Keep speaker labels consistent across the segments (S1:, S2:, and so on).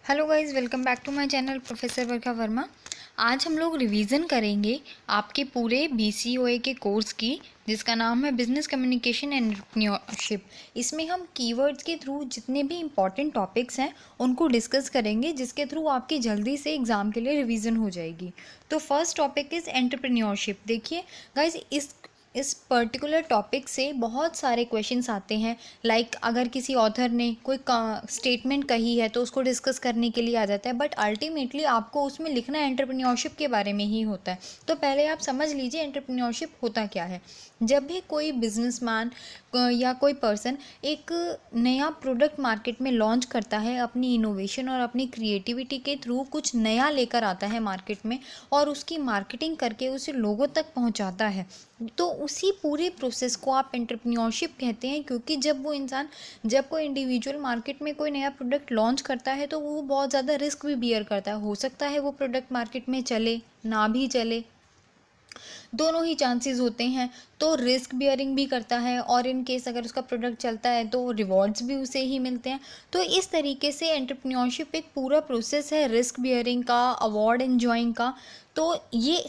S1: Hello guys, welcome back to my channel professor Varsha Verma. आज हम लोग रिवीजन करेंगे आपके पूरे BCOA के कोर्स की, जिसका नाम है बिजनेस कम्युनिकेशन एंड एंटरप्रेन्योरशिप। इसमें हम कीवर्ड्स के थ्रू जितने भी इंपॉर्टेंट टॉपिक्स हैं उनको डिस्कस करेंगे, जिसके थ्रू आपकी जल्दी से एग्ज़ाम के लिए रिवीजन हो जाएगी। तो फर्स्ट टॉपिक इज़ एंटरप्रेन्योरशिप। देखिए गाइस, इस पर्टिकुलर टॉपिक से बहुत सारे क्वेश्चंस आते हैं। लाइक अगर किसी ऑथर ने कोई स्टेटमेंट कही है तो उसको डिस्कस करने के लिए आ जाता है, बट अल्टीमेटली आपको उसमें लिखना एंटरप्रेन्योरशिप के बारे में ही होता है। तो पहले आप समझ लीजिए एंटरप्रेन्योरशिप होता क्या है। जब भी कोई बिजनेसमैन या कोई पर्सन एक नया प्रोडक्ट मार्केट में लॉन्च करता है, अपनी इनोवेशन और अपनी क्रिएटिविटी के थ्रू कुछ नया लेकर आता है मार्केट में और उसकी मार्केटिंग करके उसे लोगों तक पहुंचाता है, तो उसी पूरे प्रोसेस को आप एंटरप्रेन्योरशिप कहते हैं। क्योंकि जब कोई इंडिविजुअल मार्केट में कोई नया प्रोडक्ट लॉन्च करता है तो वो बहुत ज़्यादा रिस्क भी बियर करता है। हो सकता है वो प्रोडक्ट मार्केट में चले ना भी चले, दोनों ही चांसेस होते हैं। तो रिस्क बियरिंग भी करता है और इन केस अगर उसका प्रोडक्ट चलता है तो रिवॉर्ड्स भी उसे ही मिलते हैं। तो इस तरीके से एंटरप्रेन्योरशिप एक पूरा प्रोसेस है रिस्क बियरिंग का, अवार्ड एंजॉइंग का। तो ये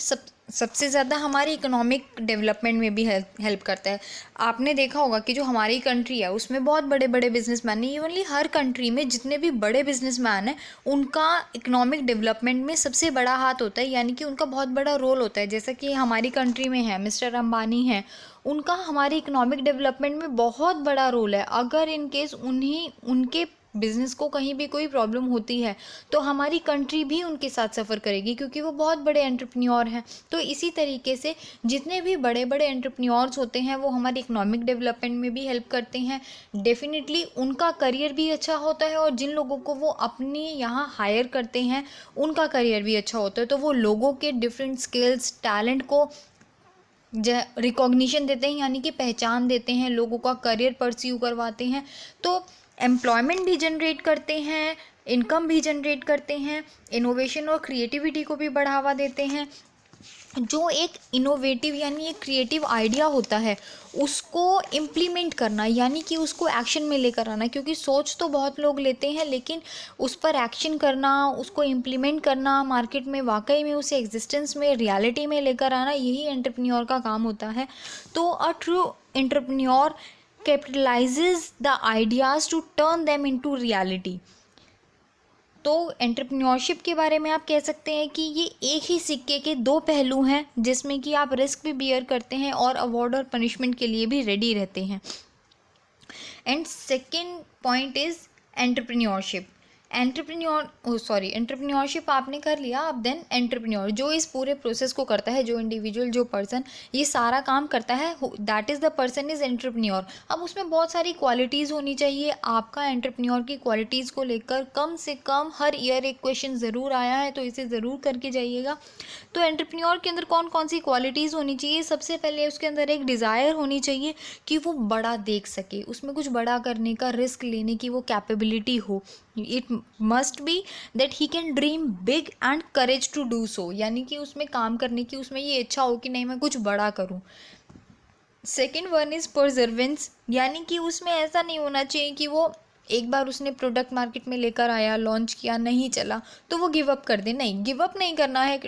S1: सबसे ज़्यादा हमारे इकोनॉमिक डेवलपमेंट में भी हेल्प करता है। आपने देखा होगा कि जो हमारी कंट्री है उसमें बहुत बड़े बड़े बिजनेसमैन हैं। इवनली हर कंट्री में जितने भी बड़े बिजनेसमैन हैं उनका इकोनॉमिक डेवलपमेंट में सबसे बड़ा हाथ होता है, यानी कि उनका बहुत बड़ा रोल होता है। जैसा कि हमारी कंट्री में है मिस्टर अंबानी हैं, उनका हमारे इकोनॉमिक डेवलपमेंट में बहुत बड़ा रोल है। अगर इन केस उनके बिजनेस को कहीं भी कोई प्रॉब्लम होती है तो हमारी कंट्री भी उनके साथ सफ़र करेगी, क्योंकि वो बहुत बड़े एंटरप्रेन्योर हैं। तो इसी तरीके से जितने भी बड़े बड़े एंटरप्रेन्योर्स होते हैं वो हमारे इकोनॉमिक डेवलपमेंट में भी हेल्प करते हैं। डेफिनेटली उनका करियर भी अच्छा होता है और जिन लोगों को वो अपने यहाँ हायर करते हैं उनका करियर भी अच्छा होता है। तो वो लोगों के डिफरेंट स्किल्स, टैलेंट को रिकॉग्निशन देते हैं, यानी कि पहचान देते हैं, लोगों का करियर परस्यू करवाते हैं। तो एम्प्लॉयमेंट भी जनरेट करते हैं, इनकम भी जनरेट करते हैं, इनोवेशन और क्रिएटिविटी को भी बढ़ावा देते हैं। जो एक इनोवेटिव यानी एक क्रिएटिव आइडिया होता है उसको इम्प्लीमेंट करना, यानी कि उसको एक्शन में लेकर आना। क्योंकि सोच तो बहुत लोग लेते हैं लेकिन उस पर एक्शन करना, उसको इम्प्लीमेंट करना, मार्केट में वाकई में उसे एग्जिस्टेंस में, रियलिटी में लेकर आना, यही एंटरप्रेन्योर का काम होता है। तो a true entrepreneur capitalises the ideas to turn them into reality. तो एंटरप्रेन्योरशिप के बारे में आप कह सकते हैं कि ये एक ही सिक्के के दो पहलू हैं, जिसमें कि आप रिस्क भी बियर करते हैं और अवार्ड और पनिशमेंट के लिए भी रेडी रहते हैं। And second point is entrepreneurship. Entrepreneurship आपने कर लिया। अब देन एंटरप्रेन्योर जो इस पूरे प्रोसेस को करता है, जो इंडिविजुअल, जो पर्सन ये सारा काम करता है, that is the person is entrepreneur. अब उसमें बहुत सारी क्वालिटीज़ होनी चाहिए। आपका एंटरप्रेन्योर की क्वालिटीज़ को लेकर कम से कम हर ईयर एक क्वेश्चन ज़रूर आया है, तो इसे ज़रूर करके जाइएगा। तो एंटरप्रेन्योर के अंदर कौन कौन सी क्वालिटीज़ होनी चाहिए? सबसे पहले उसके अंदर एक डिज़ायर होनी चाहिए कि वो बड़ा देख सके, उसमें कुछ बड़ा करने का, रिस्क लेने की वो कैपेबिलिटी हो। It must be that he can dream big and courage to do so, यानी कि उसमें काम करने की उसमें ये इच्छा हो कि नहीं मैं कुछ बड़ा करूँ। सेकेंड वन इज़ परजर्वेंस, यानी कि उसमें ऐसा नहीं होना चाहिए कि वो एक बार उसने प्रोडक्ट मार्केट में लेकर आया, लॉन्च किया, नहीं चला तो वो गिव अप कर दे। नहीं, गिव अप नहीं करना है,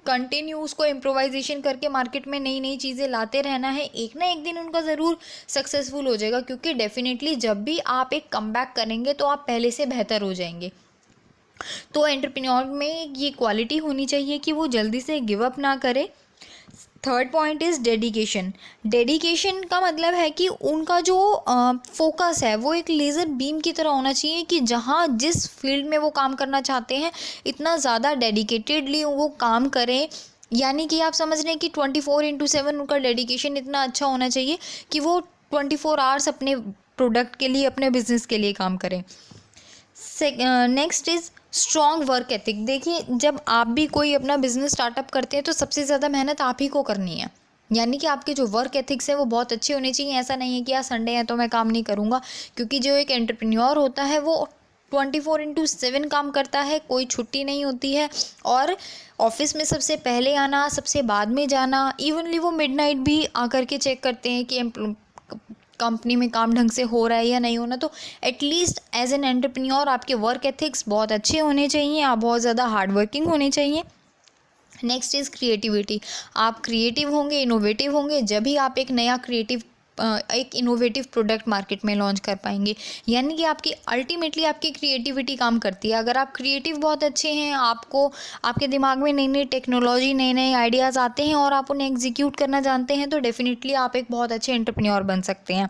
S1: कंटिन्यू उसको इम्प्रोवाइजेशन करके मार्केट में नई नई चीज़ें लाते रहना है। एक ना एक दिन उनका ज़रूर सक्सेसफुल हो जाएगा, क्योंकि डेफिनेटली जब भी आप एक कमबैक करेंगे तो आप पहले से बेहतर हो जाएंगे। तो एंटरप्रेन्योर में ये क्वालिटी होनी चाहिए कि वो जल्दी से गिव अप ना करे। Third point is dedication. Dedication का मतलब है कि उनका जो फोकस है वो एक लेज़र बीम की तरह होना चाहिए, कि जहाँ जिस फील्ड में वो काम करना चाहते हैं इतना ज़्यादा डेडिकेटेडली वो काम करें। यानी कि आप समझ रहे हैं कि 24/7 उनका डेडिकेशन इतना अच्छा होना चाहिए कि वो 24 आवर्स अपने प्रोडक्ट के लिए, अपने बिजनेस के लिए काम करें। Next is strong work ethic. देखिए, जब आप भी कोई अपना बिजनेस स्टार्टअप करते हैं तो सबसे ज़्यादा मेहनत आप ही को करनी है, यानी कि आपके जो वर्क एथिक्स है वो बहुत अच्छे होने चाहिए। ऐसा नहीं है कि आज संडे है तो मैं काम नहीं करूँगा, क्योंकि जो एक एंटरप्रेन्योर होता है वो 24/7 काम करता है, कोई छुट्टी नहीं होती है। और ऑफिस में सबसे पहले आना, सबसे बाद में जाना, इवनली वो मिडनाइट भी आकर के चेक करते हैं कि कंपनी में काम ढंग से हो रहा है या नहीं होना, तो एटलीस्ट एज एन एंटरप्रेन्योर आपके वर्क एथिक्स बहुत अच्छे होने चाहिए, आप बहुत ज़्यादा हार्ड वर्किंग होने चाहिए। Next is creativity. आप क्रिएटिव होंगे, इनोवेटिव होंगे, जब भी आप एक इनोवेटिव प्रोडक्ट मार्केट में लॉन्च कर पाएंगे। यानी कि आपकी अल्टीमेटली आपकी क्रिएटिविटी काम करती है। अगर आप क्रिएटिव बहुत अच्छे हैं, आपके दिमाग में नई नई टेक्नोलॉजी, नए नए आइडियाज़ आते हैं और आप उन्हें एग्जीक्यूट करना जानते हैं, तो डेफिनेटली आप एक बहुत अच्छे एंटरप्रेन्योर बन सकते हैं।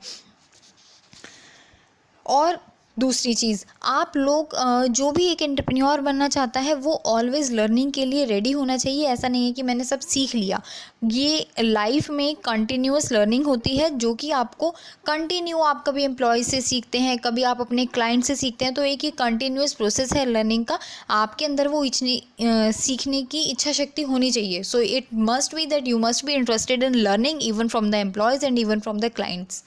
S1: और दूसरी चीज़, आप लोग जो भी एक एंटरप्रेन्योर बनना चाहता है वो ऑलवेज़ लर्निंग के लिए रेडी होना चाहिए। ऐसा नहीं है कि मैंने सब सीख लिया। ये लाइफ में कंटिन्यूअस लर्निंग होती है, जो कि आपको कंटिन्यू, आप कभी एम्प्लॉय से सीखते हैं, कभी आप अपने क्लाइंट से सीखते हैं, तो एक ही कंटिन्यूअस प्रोसेस है लर्निंग का। आपके अंदर वो सीखने की इच्छा शक्ति होनी चाहिए। So it must be that you must be interested in learning even from the employees and even from the clients.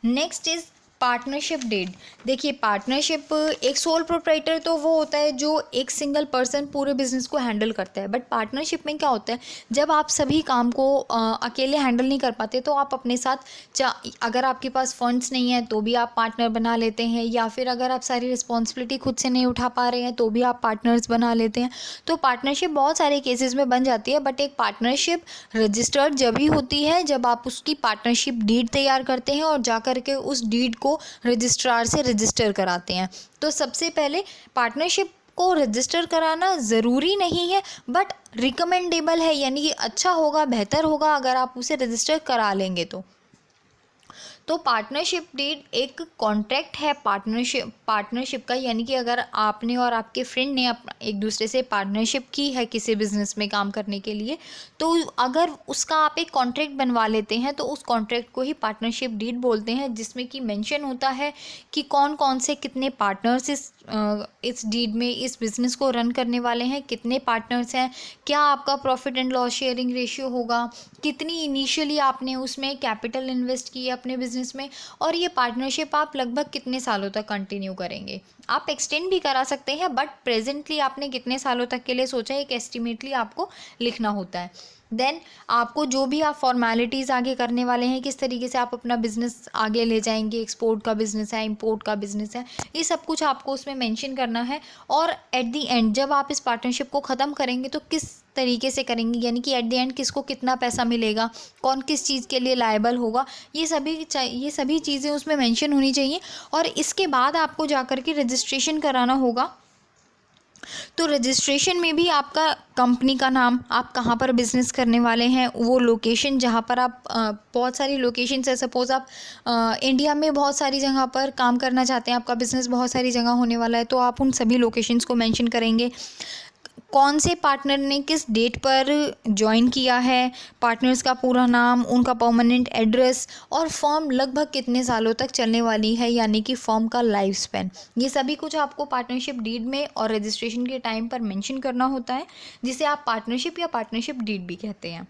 S1: Next is partnership deed. देखिए, पार्टनरशिप, एक सोल प्रोप्राइटर तो वो होता है जो एक सिंगल पर्सन पूरे बिजनेस को हैंडल करता है, बट पार्टनरशिप में क्या होता है, जब आप सभी काम को अकेले हैंडल नहीं कर पाते, तो आप अपने साथ अगर आपके पास फंड्स नहीं है तो भी आप पार्टनर बना लेते हैं, या फिर अगर आप सारी रिस्पॉन्सिबिलिटी खुद से नहीं उठा पा रहे हैं तो भी आप पार्टनर्स बना लेते हैं। तो पार्टनरशिप बहुत सारे केसेस में बन जाती है, बट एक पार्टनरशिप रजिस्टर्ड जब ही होती है जब आप उसकी पार्टनरशिप डीड तैयार करते हैं और जा करके उस डीड को रजिस्ट्रार से रजिस्टर कराते हैं। तो सबसे पहले पार्टनरशिप को रजिस्टर कराना ज़रूरी नहीं है, बट रिकमेंडेबल है, यानी कि अच्छा होगा, बेहतर होगा अगर आप उसे रजिस्टर करा लेंगे तो पार्टनरशिप डीड एक कॉन्ट्रैक्ट है पार्टनरशिप का। यानी कि अगर आपने और आपके फ्रेंड ने एक दूसरे से पार्टनरशिप की है किसी बिजनेस में काम करने के लिए, तो अगर उसका आप एक कॉन्ट्रैक्ट बनवा लेते हैं तो उस कॉन्ट्रैक्ट को ही पार्टनरशिप डीड बोलते हैं, जिसमें कि मेंशन होता है कि कौन कौन से कितने पार्टनर्स इस डीड में इस बिज़नेस को रन करने वाले हैं, कितने पार्टनर्स हैं, क्या आपका profit and loss sharing ratio होगा, कितनी इनिशियली आपने उसमें कैपिटल इन्वेस्ट की है अपने बिजनेस में, और ये पार्टनरशिप आप लगभग कितने सालों तक कंटिन्यू करेंगे। आप एक्सटेंड भी करा सकते हैं, बट प्रेजेंटली आपने कितने सालों तक के लिए सोचा है, एक एस्टिमेटली आपको लिखना होता है। देन आपको जो भी आप फॉर्मेलिटीज़ आगे करने वाले हैं, किस तरीके से आप अपना बिज़नेस आगे ले जाएंगे, एक्सपोर्ट का बिज़नेस है, इंपोर्ट का बिज़नेस है, ये सब कुछ आपको उसमें मेंशन करना है। और एट दी एंड जब आप इस पार्टनरशिप को ख़त्म करेंगे तो किस तरीके से करेंगे, यानी कि एट द एंड किसको कितना पैसा मिलेगा, कौन किस चीज़ के लिए लायबल होगा, ये सभी चीज़ें उसमें मेंशन होनी चाहिए। और इसके बाद आपको जा कर के रजिस्ट्रेशन कराना होगा। तो रजिस्ट्रेशन में भी आपका कंपनी का नाम, आप कहाँ पर बिज़नेस करने वाले हैं, वो लोकेशन जहाँ पर आप बहुत सारी लोकेशंस है, सपोज़ आप इंडिया में बहुत सारी जगह पर काम करना चाहते हैं, आपका बिज़नेस बहुत सारी जगह होने वाला है, तो आप उन सभी लोकेशंस को मेंशन करेंगे। कौन से पार्टनर ने किस डेट पर ज्वाइन किया है, पार्टनर्स का पूरा नाम, उनका परमानेंट एड्रेस, और फर्म लगभग कितने सालों तक चलने वाली है, यानी कि फर्म का लाइफ स्पैन। ये सभी कुछ आपको पार्टनरशिप डीड में और रजिस्ट्रेशन के टाइम पर मेंशन करना होता है, जिसे आप पार्टनरशिप या पार्टनरशिप डीड भी कहते हैं।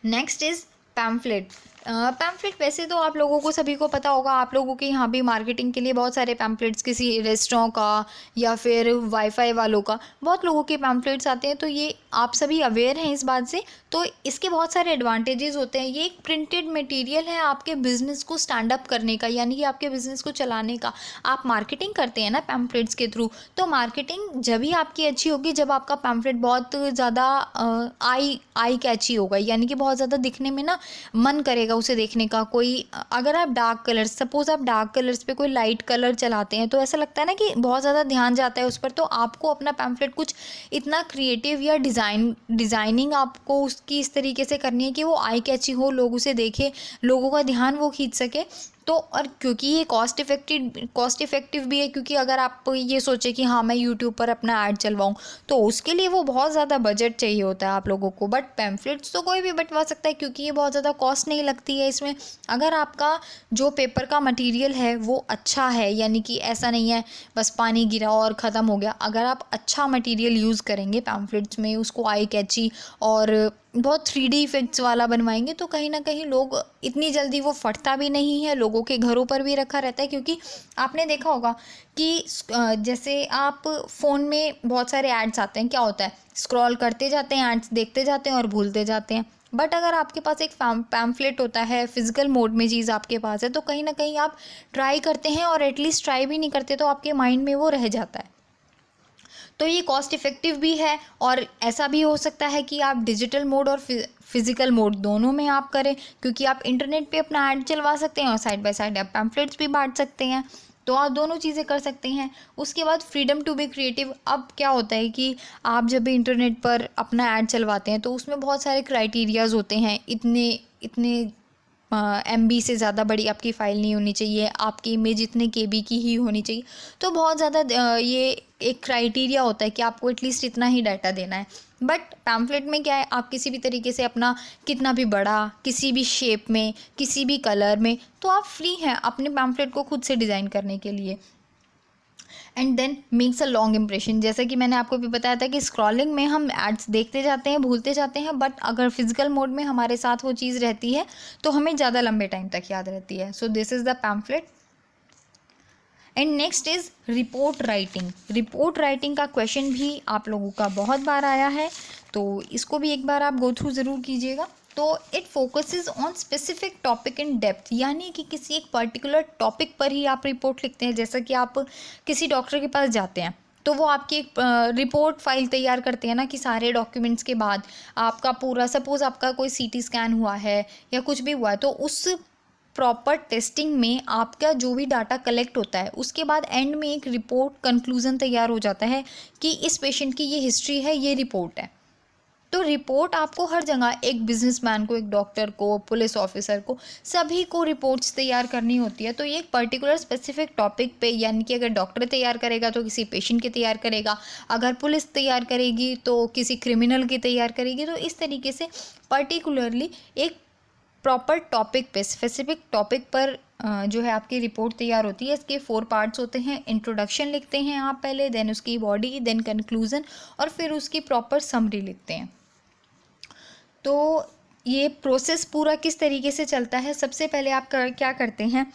S1: Next is pamphlet. पैम्फलेट वैसे तो आप लोगों को सभी को पता होगा, आप लोगों के यहाँ भी मार्केटिंग के लिए बहुत सारे पैम्फलेट्स, किसी रेस्टोरेंट का या फिर वाईफाई वालों का बहुत लोगों के पैम्फलेट्स आते हैं, तो ये आप सभी अवेयर हैं इस बात से। तो इसके बहुत सारे एडवांटेजेस होते हैं। ये एक प्रिंटेड मटेरियल है आपके बिज़नेस को स्टैंड अप करने का, यानी कि आपके बिज़नेस को चलाने का। आप मार्केटिंग करते हैं ना पैम्फलेट्स के थ्रू, तो मार्केटिंग जब भी आपकी अच्छी होगी जब आपका पैम्फलेट बहुत ज़्यादा आई कैची होगा, यानी कि बहुत ज़्यादा दिखने में ना मन करेगा उसे देखने का। कोई अगर आप डार्क कलर्स, सपोज आप डार्क कलर्स पे कोई लाइट कलर चलाते हैं, तो ऐसा लगता है ना कि बहुत ज़्यादा ध्यान जाता है उस पर। तो आपको अपना पैम्फलेट कुछ इतना क्रिएटिव या डिज़ाइनिंग आपको उसकी इस तरीके से करनी है कि वो आई कैची हो, लोग उसे देखें, लोगों का ध्यान वो खींच सके। तो और क्योंकि ये कॉस्ट इफ़ेक्टिव भी है, क्योंकि अगर आप ये सोचें कि हाँ मैं यूट्यूब पर अपना ऐड चलवाऊँ, तो उसके लिए वो बहुत ज़्यादा बजट चाहिए होता है आप लोगों को। बट पैम्फलेट्स तो कोई भी बंटवा सकता है, क्योंकि ये बहुत ज़्यादा कॉस्ट नहीं लगती है इसमें। अगर आपका जो पेपर का मटेरियल है वो अच्छा है, यानी कि ऐसा नहीं है बस पानी गिरा और ख़त्म हो गया। अगर आप अच्छा मटेरियल यूज़ करेंगे पैम्फलेट्स में, उसको आई कैची और बहुत 3D इफेक्ट्स वाला बनवाएंगे तो कहीं ना कहीं लोग इतनी जल्दी वो फटता भी नहीं है, लोगों के घरों पर भी रखा रहता है। क्योंकि आपने देखा होगा कि जैसे आप फ़ोन में बहुत सारे एड्स आते हैं, क्या होता है, स्क्रॉल करते जाते हैं, एड्स देखते जाते हैं और भूलते जाते हैं। बट अगर आपके पास एक पैम्फलेट होता है, फिजिकल मोड में चीज़ आपके पास है, तो कहीं ना कहीं आप ट्राई करते हैं, और एटलीस्ट ट्राई भी नहीं करते तो आपके माइंड में वो रह जाता है। तो ये कॉस्ट इफ़ेक्टिव भी है, और ऐसा भी हो सकता है कि आप डिजिटल मोड और फिज़िकल मोड दोनों में आप करें, क्योंकि आप इंटरनेट पे अपना ऐड चलवा सकते हैं और साइड बाय साइड आप पैम्फलेट्स भी बांट सकते हैं। तो आप दोनों चीज़ें कर सकते हैं। उसके बाद फ्रीडम टू बी क्रिएटिव। अब क्या होता है कि आप जब भी इंटरनेट पर अपना ऐड चलवाते हैं तो उसमें बहुत सारे क्राइटेरियाज़ होते हैं, इतने इतने MB से ज़्यादा बड़ी आपकी फ़ाइल नहीं होनी चाहिए, आपकी इमेज इतने KB की ही होनी चाहिए। तो बहुत ज़्यादा ये एक क्राइटेरिया होता है कि आपको एटलीस्ट इतना ही डाटा देना है। बट पैम्फलेट में क्या है, आप किसी भी तरीके से अपना कितना भी बड़ा, किसी भी शेप में, किसी भी कलर में, तो आप फ्री हैं अपने पैम्फलेट को खुद से डिज़ाइन करने के लिए। And then makes a long impression. जैसा कि मैंने आपको भी बताया था कि स्क्रॉलिंग में हम एड्स देखते जाते हैं, भूलते जाते हैं, बट अगर फिजिकल मोड में हमारे साथ वो चीज़ रहती है तो हमें ज़्यादा लंबे टाइम तक याद रहती है। So this is the pamphlet. And next is report writing. Report writing का क्वेश्चन भी आप लोगों का बहुत बार आया है, तो इसको भी एक बार आप गो थ्रू ज़रूर कीजिएगा। तो it focuses on specific topic in depth, यानी कि किसी एक पर्टिकुलर टॉपिक पर ही आप रिपोर्ट लिखते हैं। जैसा कि आप किसी डॉक्टर के पास जाते हैं तो वो आपकी एक रिपोर्ट फाइल तैयार करते हैं ना, कि सारे डॉक्यूमेंट्स के बाद आपका पूरा, सपोज़ आपका कोई CT स्कैन हुआ है या कुछ भी हुआ है, तो उस प्रॉपर टेस्टिंग में आपका जो भी डाटा कलेक्ट होता है उसके बाद एंड में एक रिपोर्ट कंक्लूजन तैयार हो जाता है कि इस पेशेंट की ये हिस्ट्री है, ये रिपोर्ट है। तो रिपोर्ट आपको हर जगह, एक बिजनेसमैन को, एक डॉक्टर को, पुलिस ऑफिसर को, सभी को रिपोर्ट्स तैयार करनी होती है। तो ये एक पर्टिकुलर स्पेसिफिक टॉपिक पे, यानी कि अगर डॉक्टर तैयार करेगा तो किसी पेशेंट की तैयार करेगा, अगर पुलिस तैयार करेगी तो किसी क्रिमिनल की तैयार करेगी। तो इस तरीके से पर्टिकुलरली एक प्रॉपर टॉपिक पे, स्पेसिफिक टॉपिक पर जो है आपकी रिपोर्ट तैयार होती है। इसके 4 पार्ट्स होते हैं। इंट्रोडक्शन लिखते हैं आप पहले, देन उसकी बॉडी, देन कंक्लूजन, और फिर उसकी प्रॉपर समरी लिखते हैं। तो ये प्रोसेस पूरा किस तरीके से चलता है, सबसे पहले आप क्या करते हैं,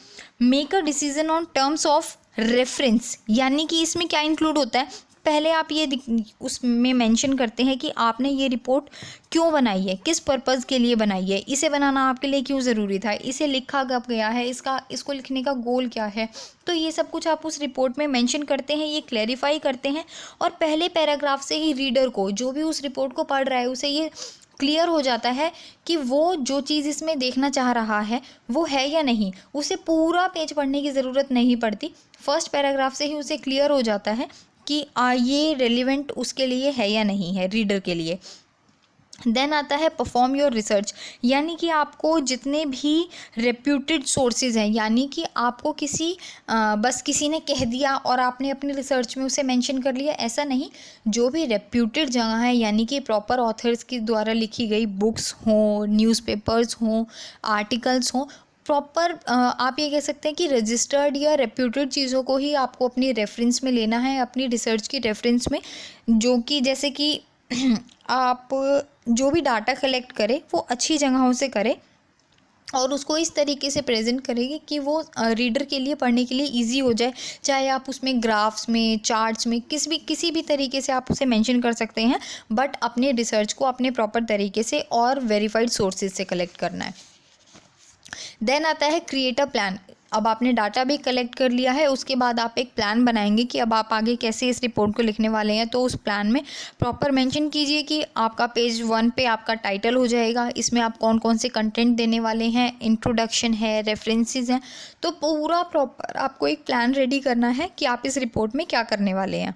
S1: make a decision on terms of reference. यानी कि इसमें क्या इंक्लूड होता है, पहले आप ये उसमें मेंशन करते हैं कि आपने ये रिपोर्ट क्यों बनाई है, किस पर्पज़ के लिए बनाई है, इसे बनाना आपके लिए क्यों ज़रूरी था, इसे लिखा कब गया है, इसको लिखने का गोल क्या है। तो ये सब कुछ आप उस रिपोर्ट में मेंशन करते हैं, ये क्लैरिफाई करते हैं, और पहले पैराग्राफ से ही रीडर को, जो भी उस रिपोर्ट को पढ़ रहा है, उसे ये क्लियर हो जाता है कि वो जो चीज़ इसमें देखना चाह रहा है वो है या नहीं। उसे पूरा पेज पढ़ने की ज़रूरत नहीं पड़ती, फर्स्ट पैराग्राफ से ही उसे क्लियर हो जाता है कि ये रेलिवेंट उसके लिए है या नहीं है, रीडर के लिए। देन आता है परफॉर्म योर रिसर्च। यानी कि आपको जितने भी रेप्यूटेड सोर्सेज हैं, यानी कि आपको बस किसी ने कह दिया और आपने अपनी रिसर्च में उसे मेंशन कर लिया, ऐसा नहीं। जो भी रेप्यूटेड जगह है, यानी कि प्रॉपर ऑथर्स के द्वारा लिखी गई बुक्स हों, न्यूज़पेपर्स हों, आर्टिकल्स हों, प्रॉपर आप ये कह सकते हैं कि रजिस्टर्ड या रेप्यूटेड चीज़ों को ही आपको अपनी रेफरेंस में लेना है, अपनी रिसर्च की रेफरेंस में। जो कि जैसे कि आप जो भी डाटा कलेक्ट करें वो अच्छी जगहों से करें, और उसको इस तरीके से प्रेजेंट करेंगे कि वो रीडर के लिए पढ़ने के लिए इजी हो जाए। चाहे आप उसमें ग्राफ्स में, चार्ट्स में, किसी भी तरीके से आप उसे मेंशन कर सकते हैं, बट अपने रिसर्च को अपने प्रॉपर तरीके से और वेरीफाइड सोर्सेज से कलेक्ट करना है। देन आता है क्रिएट अ प्लान। अब आपने डाटा भी कलेक्ट कर लिया है, उसके बाद आप एक प्लान बनाएंगे कि अब आप आगे कैसे इस रिपोर्ट को लिखने वाले हैं। तो उस प्लान में प्रॉपर मेंशन कीजिए कि आपका पेज 1 पे आपका टाइटल हो जाएगा, इसमें आप कौन कौन से कंटेंट देने वाले हैं, इंट्रोडक्शन है, रेफरेंसेस हैं। तो पूरा प्रॉपर आपको एक प्लान रेडी करना है कि आप इस रिपोर्ट में क्या करने वाले हैं।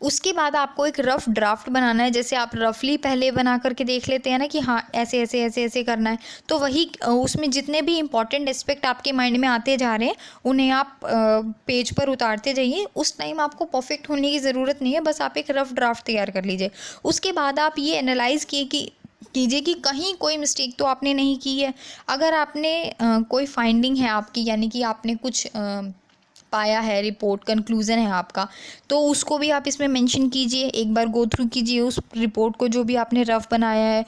S1: उसके बाद आपको एक रफ़ ड्राफ्ट बनाना है। जैसे आप रफली पहले बना करके देख लेते हैं ना कि हाँ ऐसे ऐसे ऐसे ऐसे करना है, तो वही उसमें जितने भी इंपॉर्टेंट एस्पेक्ट आपके माइंड में आते जा रहे हैं उन्हें आप पेज पर उतारते जाइए। उस टाइम आपको परफेक्ट होने की ज़रूरत नहीं है, बस आप एक रफ़ ड्राफ्ट तैयार कर लीजिए। उसके बाद आप ये एनालाइज़ कीजिए कि कहीं कोई मिस्टेक तो आपने नहीं की है। अगर आपने कोई फाइंडिंग है आपकी, यानी कि आपने कुछ पाया है, रिपोर्ट कंक्लूज़न है आपका, तो उसको भी आप इसमें मेंशन कीजिए, एक बार गो थ्रू कीजिए उस रिपोर्ट को जो भी आपने रफ बनाया है।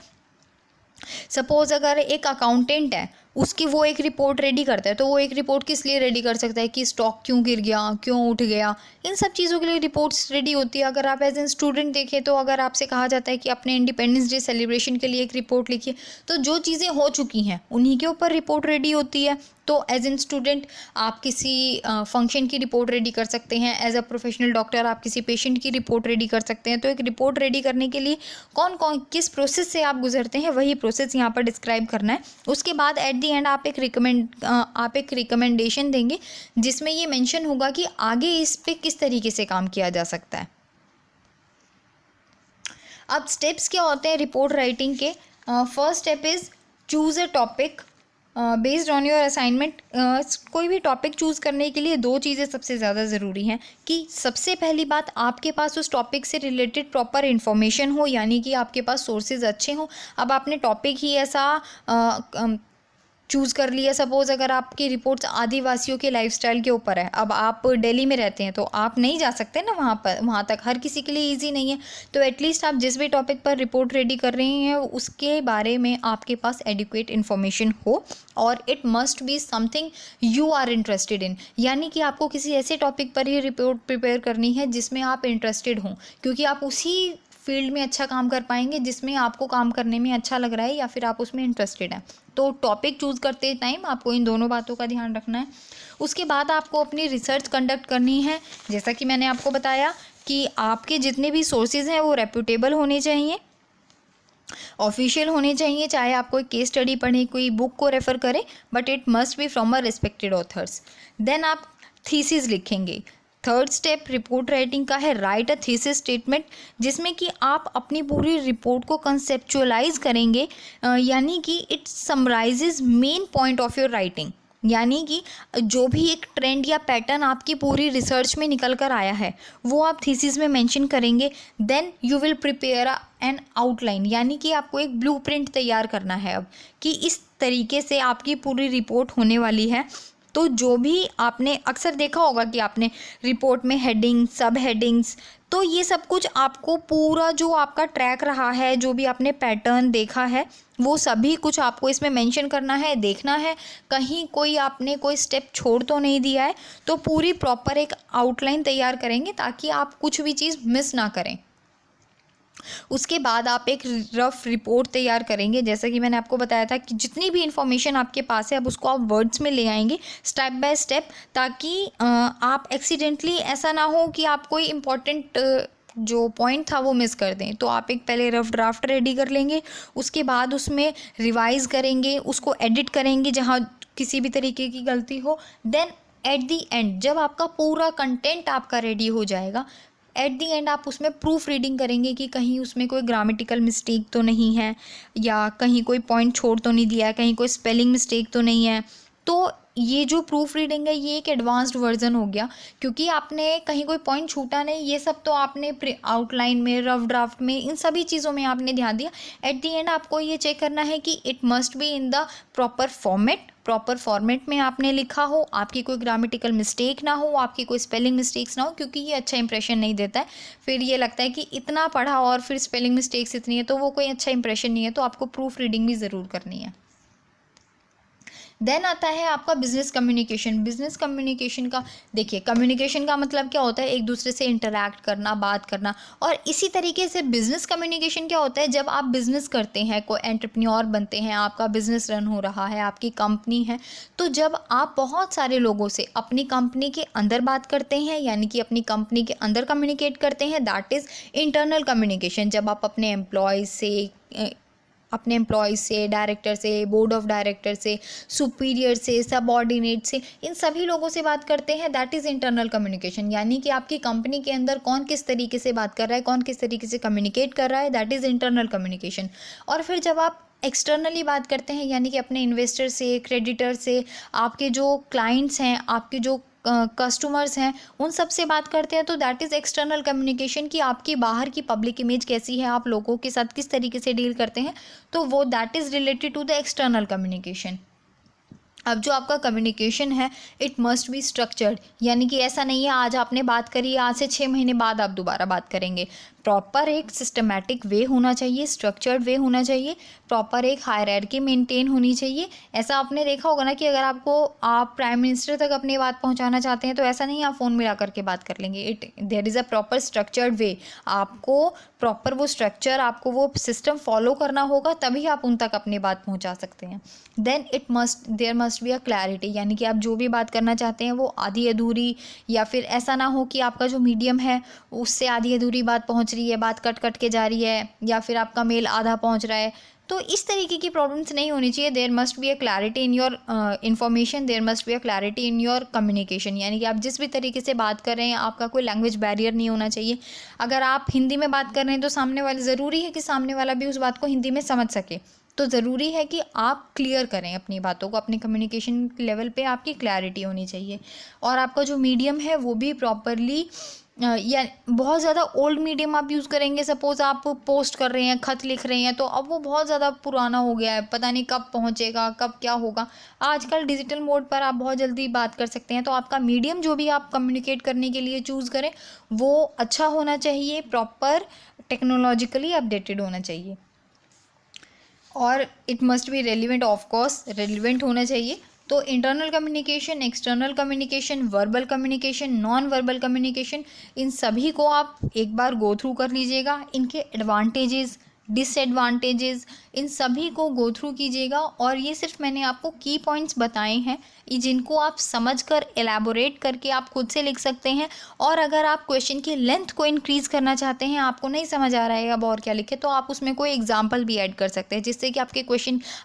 S1: सपोज़ अगर एक अकाउंटेंट है, उसकी वो एक रिपोर्ट रेडी करता है, तो वो एक रिपोर्ट किस लिए रेडी कर सकता है कि स्टॉक क्यों गिर गया, क्यों उठ गया, इन सब चीज़ों के लिए रिपोर्ट्स रेडी होती है। अगर आप एज एन स्टूडेंट देखें तो अगर आपसे कहा जाता है कि अपने इंडिपेंडेंस डे सेलिब्रेशन के लिए एक रिपोर्ट लिखिए, तो जो चीज़ें हो चुकी हैं उन्हीं के ऊपर रिपोर्ट रेडी होती है। तो एज एन स्टूडेंट आप किसी फंक्शन की रिपोर्ट रेडी कर सकते हैं, एज अ प्रोफेशनल डॉक्टर आप किसी पेशेंट की रिपोर्ट रेडी कर सकते हैं। तो एक रिपोर्ट रेडी करने के लिए कौन कौन किस प्रोसेस से आप गुजरते हैं, वही प्रोसेस यहाँ पर डिस्क्राइब करना है। उसके बाद एट दी एंड आप एक रिकमेंडेशन देंगे जिसमें ये मेंशन होगा कि आगे इस पे किस तरीके से काम किया जा सकता है। अब स्टेप्स क्या होते हैं रिपोर्ट राइटिंग के? First step is choose a topic based on your assignment. कोई भी टॉपिक चूज़ करने के लिए दो चीज़ें सबसे ज़्यादा ज़रूरी हैं कि सबसे पहली बात आपके पास उस टॉपिक से रिलेटेड प्रॉपर इन्फॉर्मेशन हो, यानी कि आपके पास सोर्सेज अच्छे हों। अब आपने टॉपिक ही ऐसा चूज़ कर लिया, सपोज़ अगर आपकी रिपोर्ट्स आदिवासियों के लाइफस्टाइल के ऊपर है, अब आप दिल्ली में रहते हैं तो आप नहीं जा सकते ना वहाँ तक, हर किसी के लिए इजी नहीं है। तो एटलीस्ट आप जिस भी टॉपिक पर रिपोर्ट रेडी कर रहे हैं उसके बारे में आपके पास एडिक्वेट इन्फॉर्मेशन हो, और it must be something you are interested in, यानी कि आपको किसी ऐसे टॉपिक पर ही रिपोर्ट प्रिपेयर करनी है जिसमें आप इंटरेस्टेड हों, क्योंकि आप उसी फील्ड में अच्छा काम कर पाएंगे जिसमें आपको काम करने में अच्छा लग रहा है या फिर आप उसमें इंटरेस्टेड हैं। तो टॉपिक चूज़ करते टाइम आपको इन दोनों बातों का ध्यान रखना है। उसके बाद आपको अपनी रिसर्च कंडक्ट करनी है। जैसा कि मैंने आपको बताया कि आपके जितने भी सोर्सेज हैं वो रेप्यूटेबल होने चाहिए, ऑफिशियल होने चाहिए, चाहे आप कोई केस स्टडी पढ़ें, कोई बुक को रेफ़र करें, but it must be from a respected authors. Then आप थीसिस लिखेंगे। थर्ड स्टेप रिपोर्ट राइटिंग का है राइट अ थीसिस स्टेटमेंट, जिसमें कि आप अपनी पूरी रिपोर्ट को कंसेप्चुअलाइज करेंगे, यानी कि it summarises main point of your writing, यानी कि जो भी एक ट्रेंड या पैटर्न आपकी पूरी रिसर्च में निकल कर आया है वो आप थीसिस में मेंशन करेंगे। Then you will prepare an outline, यानी कि आपको एक ब्लूप्रिंट तैयार करना है अब कि इस तरीके से आपकी पूरी रिपोर्ट होने वाली है। तो जो भी आपने अक्सर देखा होगा कि आपने रिपोर्ट में हेडिंग, सब हेडिंग्स, तो ये सब कुछ आपको पूरा जो आपका ट्रैक रहा है, जो भी आपने पैटर्न देखा है वो सभी कुछ आपको इसमें मेंशन करना है, देखना है कहीं कोई आपने कोई स्टेप छोड़ तो नहीं दिया है। तो पूरी प्रॉपर एक आउटलाइन तैयार करेंगे ताकि आप कुछ भी चीज़ मिस ना करें। उसके बाद आप एक रफ रिपोर्ट तैयार करेंगे। जैसा कि मैंने आपको बताया था कि जितनी भी इंफॉर्मेशन आपके पास है अब उसको आप वर्ड्स में ले आएंगे स्टेप बाय स्टेप, ताकि आप एक्सीडेंटली ऐसा ना हो कि आप कोई इम्पॉर्टेंट जो पॉइंट था वो मिस कर दें। तो आप एक पहले रफ ड्राफ्ट रेडी कर लेंगे, उसके बाद उसमें रिवाइज करेंगे, उसको एडिट करेंगे जहाँ किसी भी तरीके की गलती हो। देन एट दी एंड जब आपका पूरा कंटेंट आपका रेडी हो जाएगा, एट दी एंड आप उसमें प्रूफ रीडिंग करेंगे कि कहीं उसमें कोई ग्रामेटिकल मिस्टेक तो नहीं है, या कहीं कोई पॉइंट छोड़ तो नहीं दिया है, कहीं कोई स्पेलिंग मिस्टेक तो नहीं है। तो ये जो प्रूफ रीडिंग है ये एक एडवांस्ड वर्जन हो गया, क्योंकि आपने कहीं कोई पॉइंट छूटा नहीं, ये सब तो आपने आउटलाइन में, रफ ड्राफ्ट में, इन सभी चीज़ों में आपने ध्यान दिया। एट दी एंड आपको ये चेक करना है कि it must be in the proper format में आपने लिखा हो, आपकी कोई ग्रामेटिकल मिस्टेक ना हो, आपकी कोई स्पेलिंग मिस्टेक्स ना हो, क्योंकि ये अच्छा इंप्रेशन नहीं देता है। फिर ये लगता है कि इतना पढ़ा और फिर स्पेलिंग मिस्टेक्स इतनी है, तो वो कोई अच्छा इंप्रेशन नहीं है। तो आपको प्रूफ रीडिंग भी ज़रूर करनी है। देन आता है आपका बिजनेस कम्युनिकेशन। बिजनेस कम्युनिकेशन का देखिए, कम्युनिकेशन का मतलब क्या होता है, एक दूसरे से इंटरैक्ट करना, बात करना। और इसी तरीके से बिजनेस कम्युनिकेशन क्या होता है, जब आप बिजनेस करते हैं, कोई एंटरप्रेन्योर बनते हैं, आपका बिजनेस रन हो रहा है, आपकी कंपनी है, तो जब आप बहुत सारे लोगों से अपनी कंपनी के अंदर बात करते हैं, यानी कि अपनी कंपनी के अंदर कम्युनिकेट करते हैं, दैट इज़ इंटरनल कम्युनिकेशन। जब आप अपने एम्प्लॉयज़ से, डायरेक्टर से, बोर्ड ऑफ डायरेक्टर से, सुपीरियर से, सबऑर्डिनेट से, इन सभी लोगों से बात करते हैं, दैट इज़ इंटरनल कम्युनिकेशन। यानी कि आपकी कंपनी के अंदर कौन किस तरीके से बात कर रहा है, कौन किस तरीके से कम्युनिकेट कर रहा है, दैट इज़ इंटरनल कम्युनिकेशन। और फिर जब आप एक्सटर्नली बात करते हैं, यानी कि अपने इन्वेस्टर से, क्रेडिटर से, आपके जो क्लाइंट्स हैं, आपके जो कस्टमर्स हैं, उन सब से बात करते हैं, तो दैट इज़ एक्सटर्नल कम्युनिकेशन, कि आपकी बाहर की पब्लिक इमेज कैसी है, आप लोगों के साथ किस तरीके से डील करते हैं, तो वो that is related to the external communication. अब जो आपका कम्युनिकेशन है इट मस्ट बी स्ट्रक्चर्ड, यानी कि ऐसा नहीं है आज आपने बात करी, आज से 6 महीने बाद आप दोबारा बात करेंगे। प्रॉपर एक सिस्टमेटिक वे होना चाहिए, स्ट्रक्चर्ड वे होना चाहिए, प्रॉपर एक हायरार्की मेंटेन होनी चाहिए। ऐसा आपने देखा होगा ना कि अगर आप प्राइम मिनिस्टर तक अपनी बात पहुंचाना चाहते हैं तो ऐसा नहीं आप फ़ोन मिला करके बात कर लेंगे। There is a proper structured way. आपको प्रॉपर वो स्ट्रक्चर, आपको वो सिस्टम फॉलो करना होगा, तभी आप उन तक अपनी बात पहुंचा सकते हैं। Then there must be a clarity, यानी कि आप जो भी बात करना चाहते हैं वो आधी अधूरी, या फिर ऐसा ना हो कि आपका जो मीडियम है उससे आधी अधूरी बात पहुंच रही है, बात कट कट के जा रही है, या फिर आपका मेल आधा पहुंच रहा है। तो इस तरीके की प्रॉब्लम्स नहीं होनी चाहिए। There must be a clarity in your information, there must be a clarity in your communication, यानी कि आप जिस भी तरीके से बात कर रहे हैं आपका कोई लैंग्वेज बैरियर नहीं होना चाहिए। अगर आप हिंदी में बात कर रहे हैं तो सामने वाले, ज़रूरी है कि सामने वाला भी उस बात को हिंदी में समझ सके, तो ज़रूरी है कि आप क्लियर करें अपनी बातों को, अपने कम्युनिकेशन लेवल पे आपकी क्लैरिटी होनी चाहिए। और आपका जो मीडियम है वो भी प्रॉपरली, या बहुत ज़्यादा ओल्ड मीडियम आप यूज़ करेंगे, सपोज़ आप पोस्ट कर रहे हैं, खत लिख रहे हैं, तो अब वो बहुत ज़्यादा पुराना हो गया है, पता नहीं कब पहुँचेगा, कब क्या होगा। आजकल डिजिटल मोड पर आप बहुत जल्दी बात कर सकते हैं, तो आपका मीडियम जो भी आप कम्युनिकेट करने के लिए चूज़ करें वो अच्छा होना चाहिए, प्रॉपर टेक्नोलॉजिकली अपडेटेड होना चाहिए, और it must be relevant, of course relevant होना चाहिए। तो internal communication, external communication, verbal communication, non verbal communication, इन सभी को आप एक बार गो थ्रू कर लीजिएगा। इनके एडवांटेजेस, डिसएडवांटेजेस, इन सभी को गो थ्रू कीजिएगा। और ये सिर्फ मैंने आपको की पॉइंट्स बताए हैं, जिनको आप समझकर एलैबोरेट करके आप खुद से लिख सकते हैं। और अगर आप क्वेश्चन की लेंथ को इंक्रीज़ करना चाहते हैं, आपको नहीं समझ आ रहा है अब और क्या लिखे, तो आप उसमें कोई एग्जाम्पल भी ऐड कर सकते हैं, जिससे कि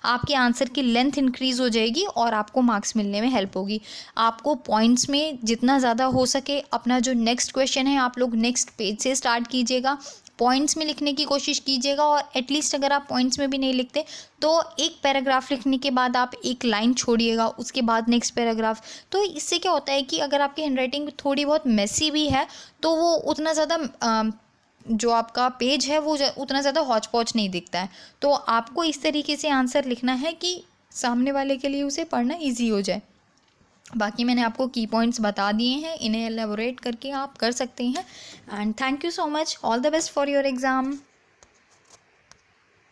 S1: आपके आंसर की लेंथ इंक्रीज़ हो जाएगी और आपको मार्क्स मिलने में हेल्प होगी। आपको पॉइंट्स में जितना ज़्यादा हो सके अपना जो नेक्स्ट क्वेश्चन है आप लोग नेक्स्ट पेज से स्टार्ट कीजिएगा, पॉइंट्स में लिखने की कोशिश कीजिएगा। और एटलीस्ट अगर आप पॉइंट्स में भी नहीं लिखते तो एक पैराग्राफ लिखने के बाद आप एक लाइन छोड़िएगा, उसके बाद नेक्स्ट पैराग्राफ। तो इससे क्या होता है कि अगर आपकी हैंडराइटिंग थोड़ी बहुत मेसी भी है तो वो उतना ज़्यादा जो आपका पेज है वो उतना ज़्यादा हौच पौच नहीं दिखता है। तो आपको इस तरीके से आंसर लिखना है कि सामने वाले के लिए उसे पढ़ना ईजी हो जाए। बाकी मैंने आपको की पॉइंट्स बता दिए हैं, इन्हें एलेबोरेट करके आप कर सकते हैं। And thank you so much, all the best for your exam.